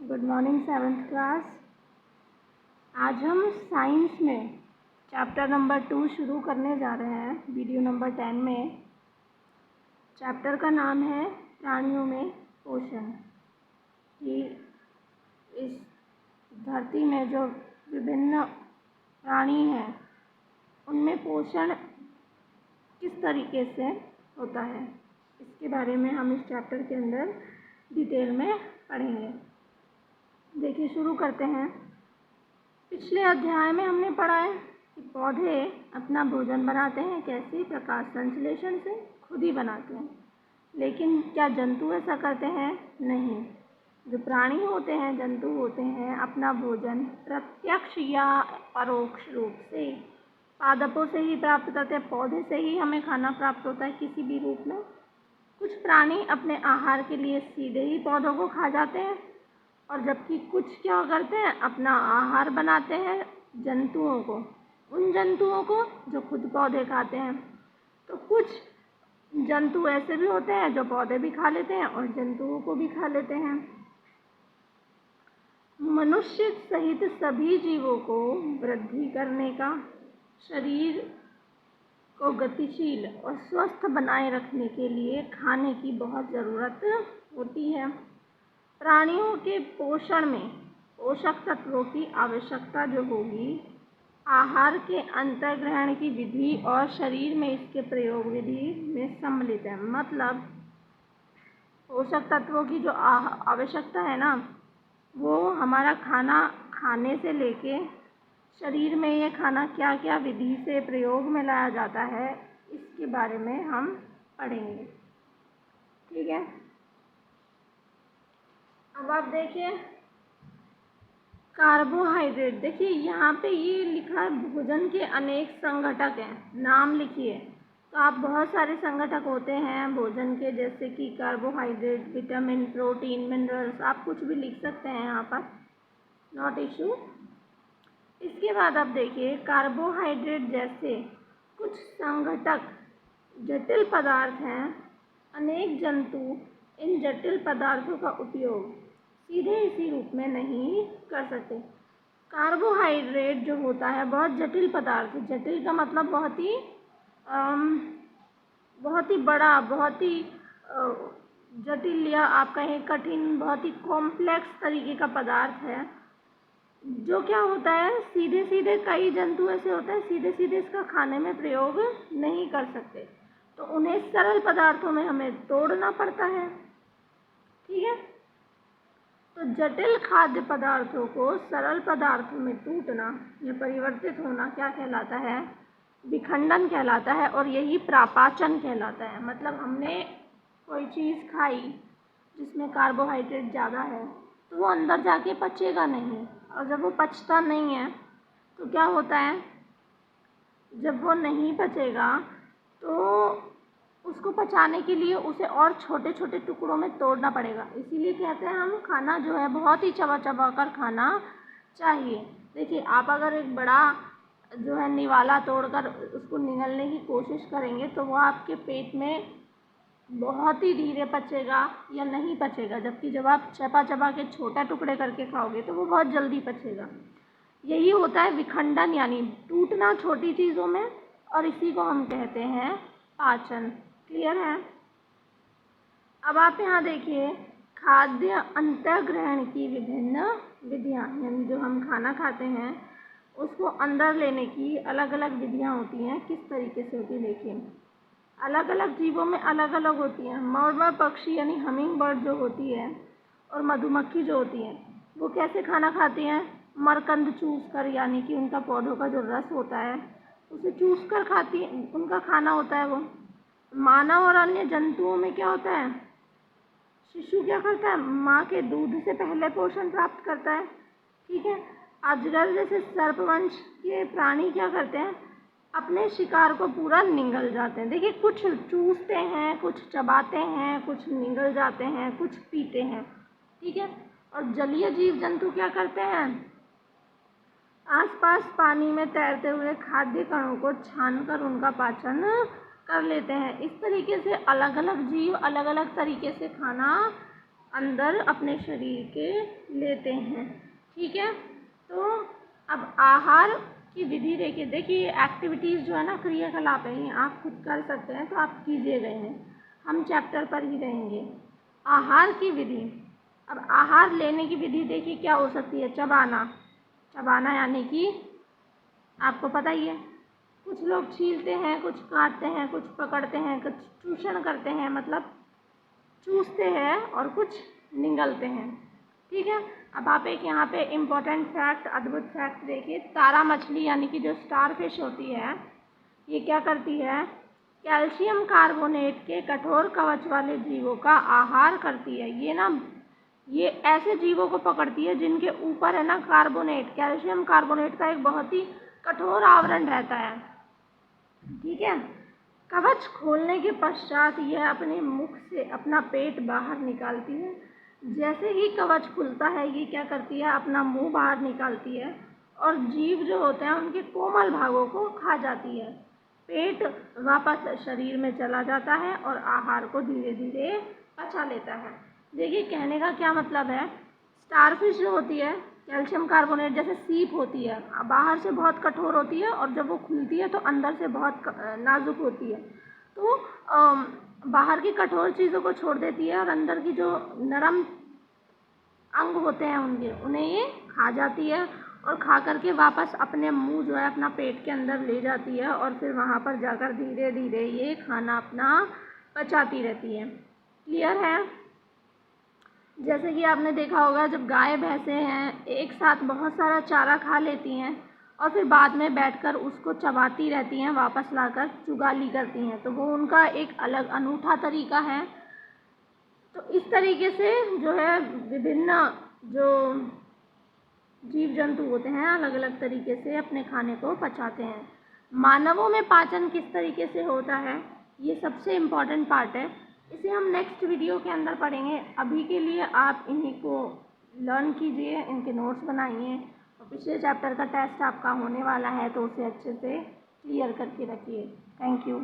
Good morning 7th class. आज हम science में चैप्टर नंबर 2 शुरू करने जा रहे हैं। वीडियो नंबर 10 में चैप्टर का नाम है प्राणियों में पोषण। कि इस धरती में जो विभिन्न प्राणी हैं उनमें पोषण किस तरीके से होता है, इसके बारे में हम इस चैप्टर के अंदर डिटेल में पढ़ेंगे। देखिए, शुरू करते हैं। पिछले अध्याय में हमने पढ़ा है कि पौधे अपना भोजन बनाते हैं कैसे? प्रकाश संश्लेषण से खुद ही बनाते हैं। लेकिन क्या जंतु ऐसा करते हैं? नहीं। जो प्राणी होते हैं, जंतु होते हैं, अपना भोजन प्रत्यक्ष या परोक्ष रूप से पादपों से ही प्राप्त करते हैं। पौधे से ही हमें खाना प्राप्त होता है किसी भी रूप में। कुछ प्राणी अपने आहार के लिए सीधे ही पौधों को खा जाते हैं, और जबकि कुछ क्या करते हैं, अपना आहार बनाते हैं जंतुओं को, उन जंतुओं को जो खुद पौधे खाते हैं। तो कुछ जंतु ऐसे भी होते हैं जो पौधे भी खा लेते हैं और जंतुओं को भी खा लेते हैं। मनुष्य सहित सभी जीवों को वृद्धि करने का, शरीर को गतिशील और स्वस्थ बनाए रखने के लिए खाने की बहुत ज़रूरत होती है। प्राणियों के पोषण में पोषक तत्वों की आवश्यकता जो होगी, आहार के अंतर्ग्रहण की विधि और शरीर में इसके प्रयोग विधि में सम्मिलित है। मतलब पोषक तत्वों की जो आवश्यकता है ना, वो हमारा खाना खाने से लेके शरीर में ये खाना क्या क्या विधि से प्रयोग में लाया जाता है, इसके बारे में हम पढ़ेंगे। ठीक है, अब आप देखिए कार्बोहाइड्रेट। देखिए यहाँ पे ये लिखा है भोजन के अनेक संघटक हैं, नाम लिखिए। तो आप बहुत सारे संघटक होते हैं भोजन के, जैसे कि कार्बोहाइड्रेट, विटामिन, प्रोटीन, मिनरल्स, आप कुछ भी लिख सकते हैं यहाँ पर, नॉट इशू। इसके बाद आप देखिए कार्बोहाइड्रेट जैसे कुछ संघटक जटिल पदार्थ हैं। अनेक जंतु इन जटिल पदार्थों का उपयोग सीधे इसी रूप में नहीं कर सकते। कार्बोहाइड्रेट जो होता है बहुत जटिल पदार्थ, जटिल का मतलब बहुत ही बड़ा, बहुत ही जटिल, या आप कहें कठिन, बहुत ही कॉम्प्लेक्स तरीके का पदार्थ है, जो क्या होता है सीधे सीधे कई जंतु ऐसे होते हैं सीधे सीधे इसका खाने में प्रयोग नहीं कर सकते, तो उन्हें सरल पदार्थों में हमें तोड़ना पड़ता है। ठीक है, तो जटिल खाद्य पदार्थों को सरल पदार्थों में टूटना या परिवर्तित होना क्या कहलाता है? विखंडन कहलाता है, और यही प्रापाचन कहलाता है। मतलब हमने कोई चीज़ खाई जिसमें कार्बोहाइड्रेट ज़्यादा है, तो वो अंदर जाके पचेगा नहीं, और जब वो पचता नहीं है तो क्या होता है, जब वो नहीं पचेगा तो उसको पचाने के लिए उसे और छोटे छोटे टुकड़ों में तोड़ना पड़ेगा। इसीलिए कहते हैं हम खाना जो है बहुत ही चबा चबा कर खाना चाहिए। देखिए, आप अगर एक बड़ा जो है निवाला तोड़कर उसको निगलने की कोशिश करेंगे तो वो आपके पेट में बहुत ही धीरे पचेगा या नहीं पचेगा, जबकि जब आप चबा चबा के छोटा टुकड़े करके खाओगे तो वो बहुत जल्दी पचेगा। यही होता है विखंडन, यानी टूटना छोटी चीज़ों में, और इसी को हम कहते हैं पाचन। क्लियर है? अब आप यहाँ देखिए खाद्य अंतर्ग्रहण की विभिन्न विधियाँ, यानी जो हम खाना खाते हैं उसको अंदर लेने की अलग अलग विधियाँ होती हैं। किस तरीके से होती है देखिए, अलग अलग जीवों में अलग अलग होती हैं। मौर्वा पक्षी यानी हमिंग बर्ड जो होती है, और मधुमक्खी जो होती है, वो कैसे खाना खाती हैं? मरकंद चूस कर, यानी कि उनका पौधों का जो रस होता है उसे चूस कर खाती है, उनका खाना होता है वो। मानव और अन्य जंतुओं में क्या होता है, शिशु क्या करता है, माँ के दूध से पहले पोषण प्राप्त करता है। ठीक है, अजगर जैसे सर्पवंश के प्राणी क्या करते हैं, अपने शिकार को पूरा निगल जाते हैं। देखिए, कुछ चूसते हैं, कुछ चबाते हैं, कुछ निगल जाते हैं, कुछ पीते हैं। ठीक है, और जलीय जीव जंतु क्या करते हैं, आसपास पानी में तैरते हुए खाद्य कणों को छानकर उनका पाचन कर लेते हैं। इस तरीके से अलग अलग जीव अलग अलग तरीके से खाना अंदर अपने शरीर के लेते हैं। ठीक है, तो अब आहार की विधि देखिए एक्टिविटीज़ जो है ना, क्रियाकलाप है, ये आप खुद कर सकते हैं, तो आप कीजिएगा इन्हें। हम चैप्टर पर ही रहेंगे। आहार की विधि। अब आहार लेने की विधि देखिए क्या हो सकती है। चबाना। चबाना यानी कि आपको पता ही है, कुछ लोग छीलते हैं, कुछ काटते हैं, कुछ पकड़ते हैं, कुछ चूषण करते हैं, मतलब चूसते हैं, और कुछ निगलते हैं। ठीक है, अब आप एक यहाँ पे इम्पोर्टेंट फैक्ट, अद्भुत फैक्ट देखिए। तारा मछली यानी कि जो स्टार फिश होती है, ये क्या करती है, कैल्शियम कार्बोनेट के कठोर कवच वाले जीवों का आहार करती है। ये ऐसे जीवों को पकड़ती है जिनके ऊपर है ना कार्बोनेट, कैल्शियम कार्बोनेट का एक बहुत ही कठोर आवरण रहता है। ठीक है, कवच खोलने के पश्चात यह अपने मुख से अपना पेट बाहर निकालती है। जैसे ही कवच खुलता है, ये क्या करती है, अपना मुंह बाहर निकालती है और जीव जो होते हैं उनके कोमल भागों को खा जाती है। पेट वापस शरीर में चला जाता है और आहार को धीरे धीरे पचा लेता है। देखिए कहने का क्या मतलब है, स्टारफिश जो होती है, कैल्शियम कार्बोनेट जैसे सीप होती है, बाहर से बहुत कठोर होती है और जब वो खुलती है तो अंदर से बहुत नाजुक होती है। तो बाहर की कठोर चीज़ों को छोड़ देती है और अंदर की जो नरम अंग होते हैं उन्हें ये खा जाती है, और खा करके वापस अपने मुंह जो है अपना पेट के अंदर ले जाती है, और फिर वहाँ पर जाकर धीरे धीरे ये खाना अपना पचाती रहती है। क्लियर है। जैसे कि आपने देखा होगा, जब गाय भैंसें हैं एक साथ बहुत सारा चारा खा लेती हैं और फिर बाद में बैठकर उसको चबाती रहती हैं, वापस लाकर चुगाली करती हैं, तो वो उनका एक अलग अनूठा तरीका है। तो इस तरीके से जो है विभिन्न जो जीव जंतु होते हैं अलग अलग तरीके से अपने खाने को पचाते हैं। मानवों में पाचन किस तरीके से होता है, ये सबसे इम्पॉर्टेंट पार्ट है। इसे हम नेक्स्ट वीडियो के अंदर पढ़ेंगे। अभी के लिए आप इन्हीं को लर्न कीजिए, इनके नोट्स बनाइए, और पिछले चैप्टर का टेस्ट आपका होने वाला है तो उसे अच्छे से क्लियर करके रखिए। Thank you.